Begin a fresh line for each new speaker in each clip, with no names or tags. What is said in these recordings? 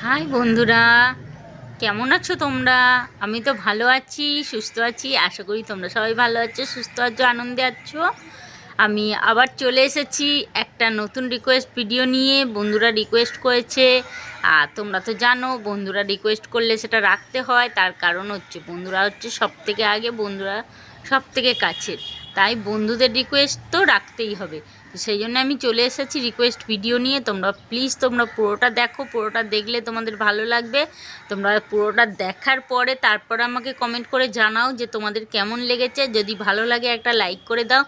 High বন্ধুরা, কেমন আছো তোমরা? আমি তো ভালো আছি, সুস্থ আছি। আশা করি তোমরা সবাই ভালো আছো, সুস্থ আছো, আনন্দে আছো। আমি আবার চলে এসেছি একটা নতুন রিকোয়েস্ট ভিডিও নিয়ে। বন্ধুরা রিকোয়েস্ট করেছে, আর তোমরা তো জানো বন্ধুরা রিকোয়েস্ট করলে সেটা রাখতে হয়। তার কারণ হচ্ছে বন্ধুরা হচ্ছে সব থেকে আগে, বন্ধুরা সব থেকে কাছের, তাই বন্ধুদের রিকোয়েস্ট তো রাখতেই হবে। তো সেই জন্য আমি চলে এসেছি রিকোয়েস্ট ভিডিও নিয়ে। তোমরা প্লিজ তোমরা পুরোটা দেখো, পুরোটা দেখলে তোমাদের ভালো লাগবে। তোমরা পুরোটা দেখার পরে তারপর আমাকে কমেন্ট করে জানাও যে তোমাদের কেমন লেগেছে। যদি ভালো লাগে একটা লাইক করে দাও,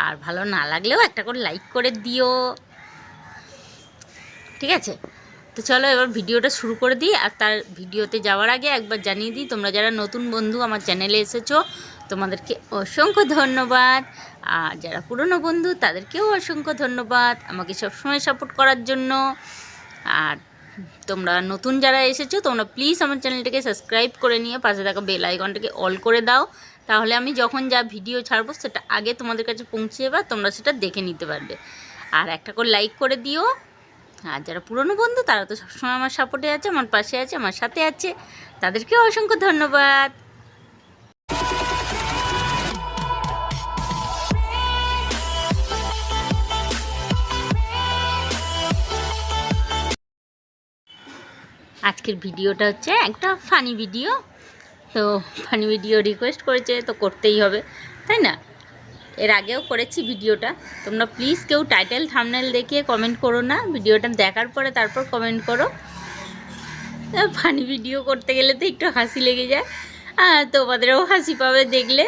আর ভালো না লাগলেও একটা করে লাইক করে দিও, ঠিক আছে? তো চলো এবার ভিডিওটা শুরু করে দিই। আর তার ভিডিওতে যাওয়ার আগে একবার জানিয়ে দিই, তোমরা যারা নতুন বন্ধু আমার চ্যানেলে এসেছো তোমাদেরকে অসংখ্য ধন্যবাদ। আর যারা পুরনো বন্ধু তাদেরকেও অসংখ্য ধন্যবাদ আমাকে সবসময় সাপোর্ট করার জন্য। আর তোমরা নতুন যারা এসেছো তোমরা প্লিজ আমার চ্যানেলটাকে সাবস্ক্রাইব করে নিয়ে পাশে থাকা বেল আইকনটাকে অল করে দাও। তাহলে আমি যখন যা ভিডিও ছাড়বো সেটা আগে তোমাদের কাছে পৌঁছে যাবে, তোমরা সেটা দেখে নিতে পারবে। আর একটা করে লাইক করে দিও। আর যারা পুরনো বন্ধু তারা তো সবসময় আমার সাপোর্টে আছে, আমার পাশে আছে, আমার সাথে আছে, তাদেরকেও অসংখ্য ধন্যবাদ। আজকের ভিডিওটা হচ্ছে একটা ফানি ভিডিও। তো ফানি ভিডিও রিকোয়েস্ট করেছে তো করতেই হবে, তাই না? এর আগেও করেছি ভিডিওটা। তোমরা প্লিজ কেউ টাইটেল থাম্বনেল দেখিয়ে কমেন্ট করো না, ভিডিওটা দেখার পরে তারপর কমেন্ট করো। ফানি ভিডিও করতে গেলে তো একটু হাসি লেগে যায়, আর তোমাদেরও হাসি পাবে দেখলে।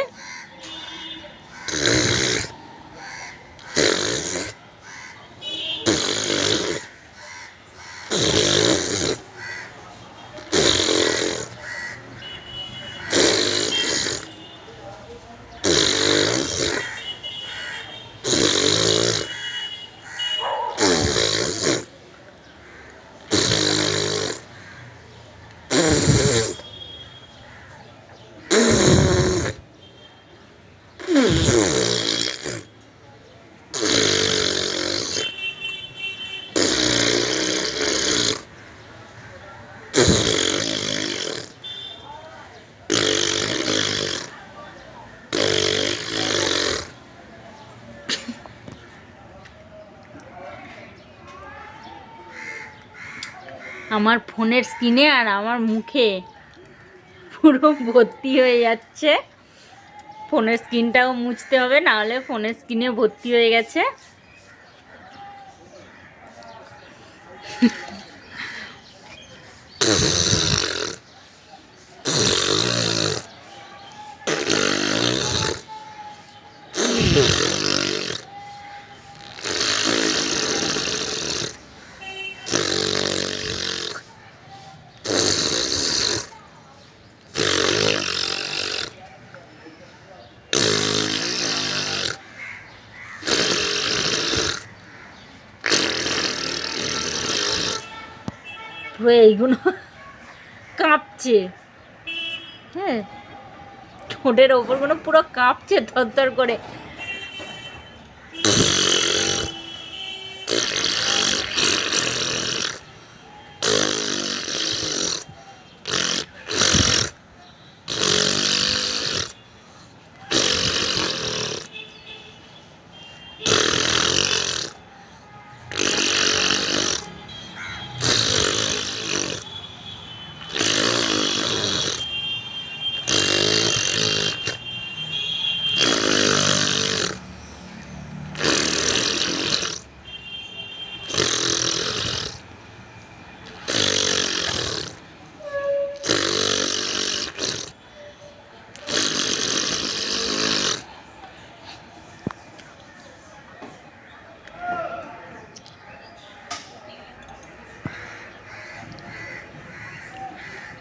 আমার ফোনের স্ক্রিনে আর আমার মুখে পুরো ভর্তি হয়ে যাচ্ছে। ফোনের স্ক্রিনটাও মুছতে হবে, নাহলে ফোনের স্ক্রিনে ভর্তি হয়ে গেছে। পুরো এইগুলো কাঁপছে, হ্যাঁ, ঠোঁটের ওপরগুলো পুরো কাঁপছে থরথর করে।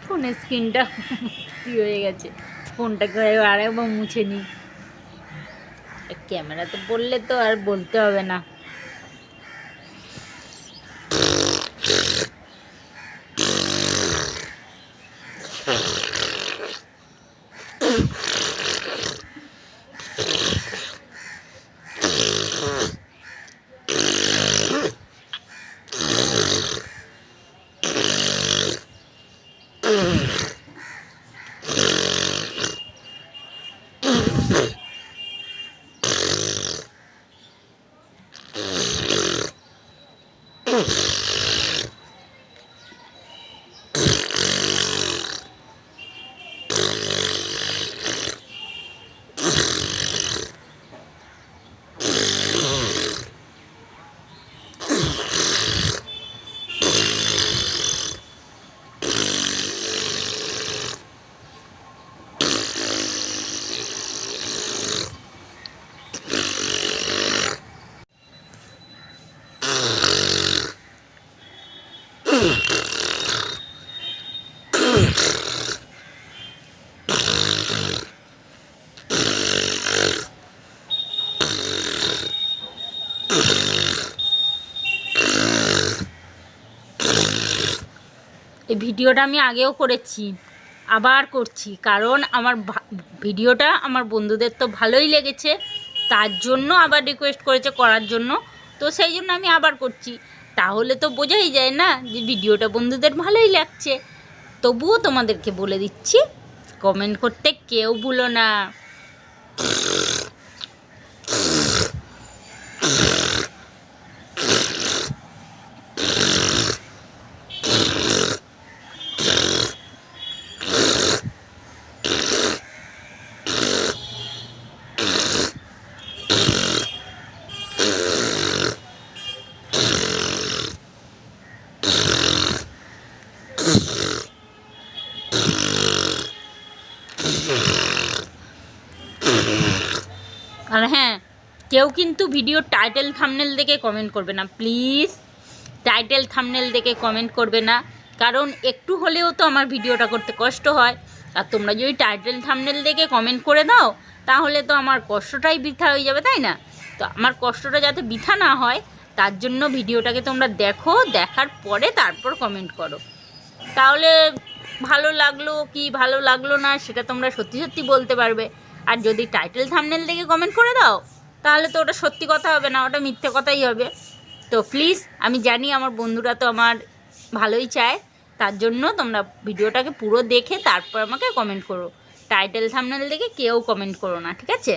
ফোনের স্ক্রিনটা ভর্তি হয়ে গেছে, ফোনটাকে আরেকবার মুছে নিই। ক্যামেরাতে বললে তো আর বলতে হবে না। এই ভিডিওটা আমি আগেও করেছি, আবার করছি, কারণ আমার ভিডিওটা আমার বন্ধুদের তো ভালোই লেগেছে, তার জন্য আবার রিকোয়েস্ট করেছে করার জন্য, তো সেই জন্য আমি আবার করছি। তাহলে তো বোঝাই যায় না যে ভিডিওটা বন্ধুদের ভালোই লাগছে। তবুও তোমাদেরকে বলে দিচ্ছি, কমেন্ট করতে কেউ ভুলো না। আর হ্যাঁ, কেউ কিন্তু ভিডিও টাইটেল থাম্বনেল দেখে কমেন্ট করবে না প্লিজ। টাইটেল থাম্বনেল দেখে কমেন্ট করবে না, কারণ একটু হলেও তো আমার ভিডিওটা করতে কষ্ট হয়। আর তোমরা যদি টাইটেল থাম্বনেল দেখে কমেন্ট করে দাও, তাহলে তো আমার কষ্টটাই বৃথা হয়ে যাবে, তাই না? তো আমার কষ্টটা যাতে বৃথা না হয়, তার জন্য ভিডিওটাকে তোমরা দেখো, দেখার পরে তারপর কমেন্ট করো। তাহলে ভালো লাগলো কি ভালো লাগলো না সেটা তোমরা সত্যি সত্যি বলতে পারবে। আর যদি টাইটেল থাম্বনেল দেখে কমেন্ট করে দাও, তাহলে তো ওটা সত্যি কথা হবে না, ওটা মিথ্যে কথাই হবে। তো প্লিজ, আমি জানি আমার বন্ধুরা তো আমার ভালোই চায়, তার জন্য তোমরা ভিডিওটাকে পুরো দেখে তারপর আমাকে কমেন্ট করো। টাইটেল থাম্বনেল দেখে কেউ কমেন্ট করো না, ঠিক আছে?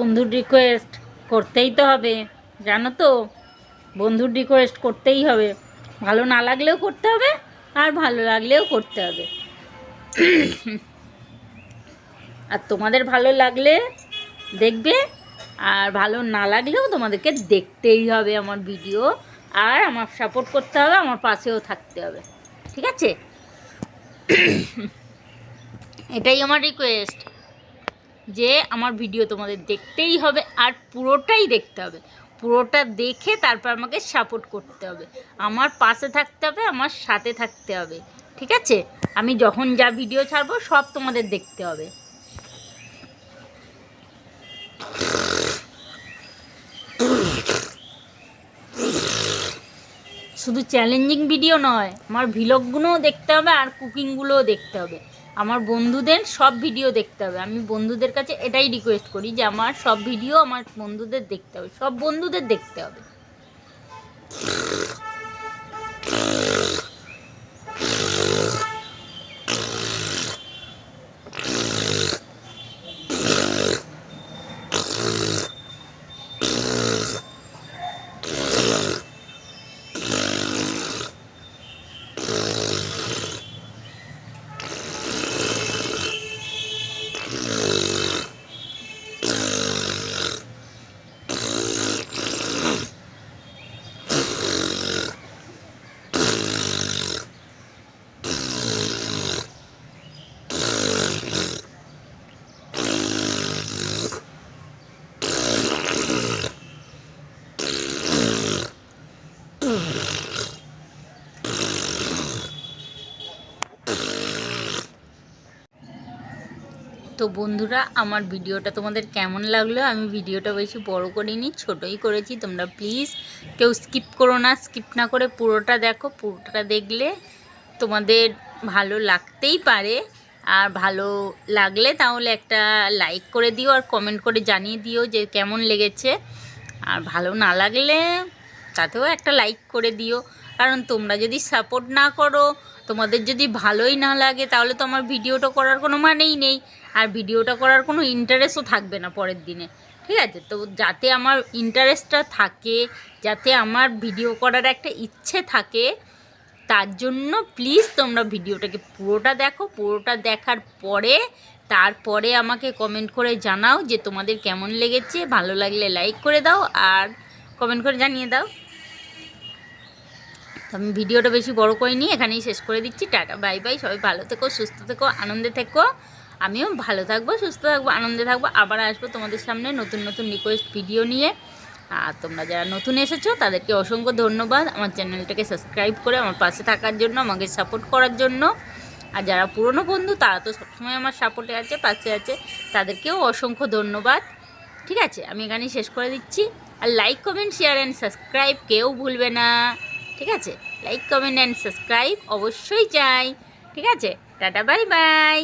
বন্ধুর রিকোয়েস্ট করতেই তো হবে, জানো তো? বন্ধুর রিকোয়েস্ট করতেই হবে, ভালো না লাগলেও করতে হবে, আর ভালো লাগলেও করতে হবে। আর তোমাদের ভালো লাগলে দেখবে, আর ভালো না লাগলেও তোমাদেরকে দেখতেই হবে আমার ভিডিও, আর আমার সাপোর্ট করতে হবে, আমার পাশেও থাকতে হবে, ঠিক আছে? এটাই আমার রিকোয়েস্ট। যে আমার ভিডিও তোমাদের দেখতেই হবে, আর পুরোটাই দেখতে হবে। পুরোটা দেখে তারপর আমাকে সাপোর্ট করতে হবে, আমার পাশে থাকতে হবে, আমার সাথে থাকতে হবে, ঠিক আছে? আমি যখন যা ভিডিও ছাড়বো সব তোমাদের দেখতে হবে। শুধু চ্যালেঞ্জিং ভিডিও নয়, আমার ভিলগগুলোও দেখতে হবে আর কুকিংগুলোও দেখতে হবে। আমার বন্ধুদের সব ভিডিও দেখতে হবে। আমি বন্ধুদের কাছে এটাই রিকোয়েস্ট করি যে আমার সব ভিডিও আমার বন্ধুদের দেখতে হবে, সব বন্ধুদের দেখতে হবে। তো বন্ধুরা, আমার ভিডিওটা তোমাদের কেমন লাগলো? আমি ভিডিওটা বেশি বড় করিনি, ছোটই করেছি। তোমরা প্লিজ কেউ স্কিপ করো না, স্কিপ না করে পুরোটা দেখো। পুরোটা দেখলে তোমাদের ভালো লাগতেই পারে, আর ভালো লাগলে তাহলে একটা লাইক করে দিও আর কমেন্ট করে জানিয়ে দিও যে কেমন লেগেছে। আর ভালো না লাগলে তাতেও একটা লাইক করে দিও, কারণ তোমরা যদি সাপোর্ট না করো, তোমাদের যদি ভালোই না লাগে, তাহলে তো আমার ভিডিওটা করার কোনো মানেই নেই, আর ভিডিওটা করার কোনো ইন্টারেস্টও থাকবে না পরের দিনে, ঠিক আছে? তো যাতে আমার ইন্টারেস্টটা থাকে, যাতে আমার ভিডিও করার একটা ইচ্ছে থাকে, তার জন্য প্লিজ তোমরা ভিডিওটাকে পুরোটা দেখো। পুরোটা দেখার পরে তারপরে আমাকে কমেন্ট করে জানাও যে তোমাদের কেমন লেগেছে। ভালো লাগলে লাইক করে দাও আর কমেন্ট করে জানিয়ে দাও। তো আমি ভিডিওটা বেশি বড় করিনি, এখানেই শেষ করে দিচ্ছি। Tata, bye bye. সবাই ভালো থেকো, সুস্থ থেকো, আনন্দে থেকো। আমিও ভালো থাকবো, সুস্থ থাকবো, আনন্দে থাকবো। আবার আসবো তোমাদের সামনে নতুন নতুন রিকোয়েস্ট ভিডিও নিয়ে। আর তোমরা যারা নতুন এসেছো তাদেরকে অসংখ্য ধন্যবাদ আমার চ্যানেলটাকে সাবস্ক্রাইব করে আমার পাশে থাকার জন্য, আমাকে সাপোর্ট করার জন্য। আর যারা পুরনো বন্ধু তারা তো সবসময় আমার সাপোর্টে আছে, পাশে আছে, তাদেরকেও অসংখ্য ধন্যবাদ। ঠিক আছে, আমি এখানেই শেষ করে দিচ্ছি। আর like, comment, share and subscribe কেউ ভুলবে না, ঠিক আছে? লাইক, কমেন্ট অ্যান্ড সাবস্ক্রাইব অবশ্যই চাই, ঠিক আছে? Tata, bye bye.